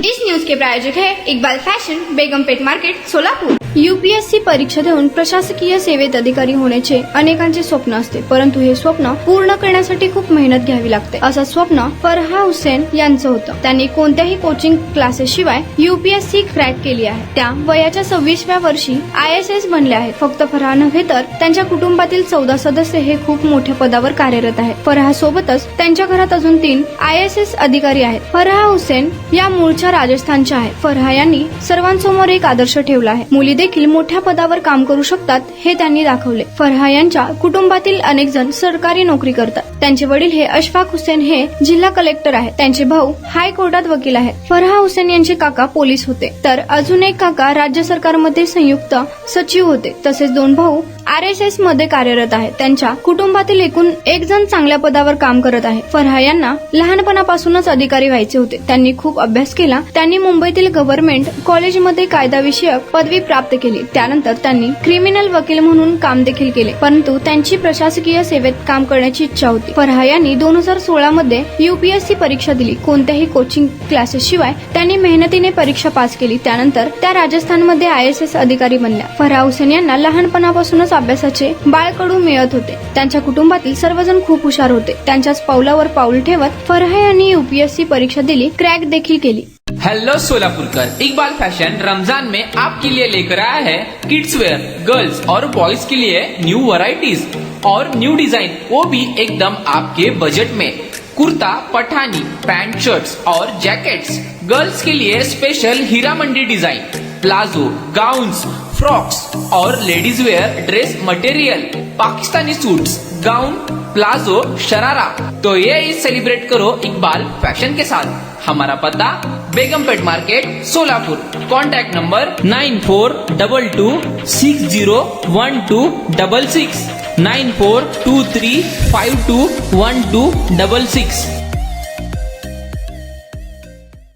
इस news के प्रायोजक है Iqbal fashion, Begumpet market, Solapur. UPSC परीक्षा देऊन प्रशासकीय सेवेत अधिकारी होण्याचे अनेकांचे स्वप्न असते, परंतु हे स्वप्न पूर्ण करण्यासाठी खूप मेहनत घ्यावी लागते। असं स्वप्न फरहा हुसेन यांचं होतं। त्यांनी कोणत्याही कोचिंग क्लासेस शिवाय यूपीएससी क्रॅक केली आहे। त्या वयाच्या 26व्या वर्षी IAS बनल्या आहेत। फक्त फरहा नव्हे तर त्यांच्या कुटुंबातील 14 सदस्य हे खूप मोठ्या पदावर कार्यरत आहेत। फरहा सोबतच त्यांच्या घरात अजून 3 IAS अधिकारी आहेत। फरहा हुसेन या मूळच्या राजस्थानच्या आहेत। फरहा यांनी सर्वांसमोर एक आदर्श ठेवला आहे। मुली देखील मोठ्या पदावर काम करू शकतात हे त्यांनी दाखवले। फरहा यांच्या कुटुंबातील अनेक जण सरकारी नोकरी करतात। त्यांचे वडील हे अशफाक हुसेन हे जिल्हा कलेक्टर आहेत। त्यांचे भाऊ हायकोर्टात वकील आहेत। फरहा हुसेन यांचे काका पोलीस होते, तर अजून एक काका राज्य सरकारमध्ये संयुक्त सचिव होते। तसेच 2 भाऊ RSS मध्ये कार्यरत आहेत। त्यांच्या कुटुंबातील एकूण 1 जण चांगल्या पदावर काम करत आहे। फरहा यांना लहानपणापासूनच अधिकारी व्हायचे होते। त्यांनी खूप अभ्यास केला। त्यांनी मुंबईतील गव्हर्नमेंट कॉलेजमध्ये कायदा विषयक पदवी प्राप्त केली। त्यानंतर त्यांनी क्रिमिनल वकील म्हणून काम देखील केले, परंतु त्यांची प्रशासकीय सेवेत काम करण्याची इच्छा होती। फरहा यांनी 2016 मध्ये यूपीएससी परीक्षा दिली। कोणत्याही कोचिंग क्लासेस शिवाय त्यांनी मेहनतीने परीक्षा पास केली। त्यानंतर त्या राजस्थानमध्ये IAS अधिकारी बनल्या। फरहा हुसेन यांना लहानपणापासूनच अभ्यासाचे बाळकडू मिळत होते। त्यांच्या कुटुंबातील सर्वजण खूप हुशार होते। त्यांच्याच पावलावर पाऊल ठेवत फरहा यांनी यूपीएससी परीक्षा दिली, क्रॅक देखील केली। हेलो सोलापुरकर, इकबाल फैशन रमजान में आपके लिए लेकर आया है किड्स वेयर, गर्ल्स और बॉयज के लिए न्यू वैरायटीज और न्यू डिजाइन, वो भी एकदम आपके बजट में। कुर्ता, पठानी, पैंट, शर्ट्स और जैकेट्स। गर्ल्स के लिए special Heera Mandi design, palazzo, gowns, frocks और ladies wear dress material, Pakistani suits, gown, palazzo, sharara. तो ये ईद सेलिब्रेट करो इकबाल फैशन के साथ। हमारा पता Begumpet market, Solapur. Contact number 9422601266, 9423521266।